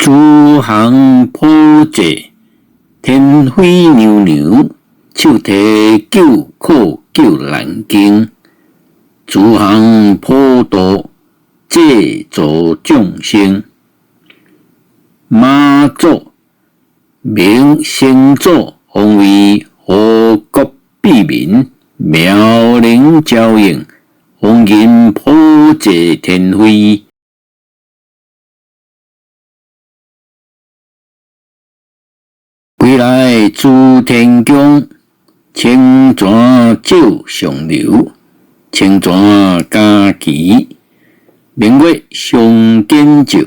诸行普济，天飞牛牛，手提救苦救难经。诸行普渡，借助众生。妈祖明先祖，皇为护国庇民，妙龄照应，风云普济天飞。归来诸天宫，青泉照上流，青泉加旗，明月相见照，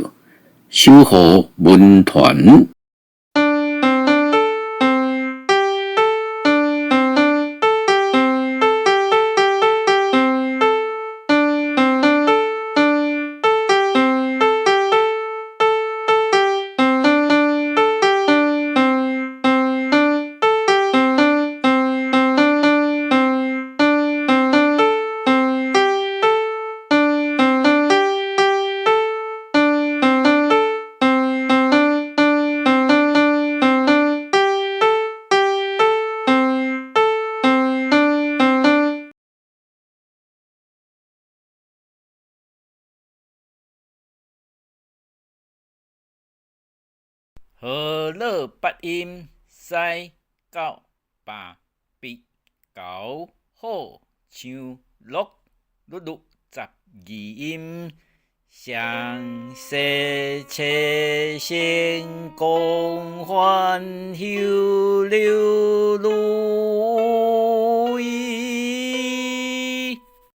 守护文团。何乐八音西九八必九好唱乐律律十二音，详细切成共欢喜流露。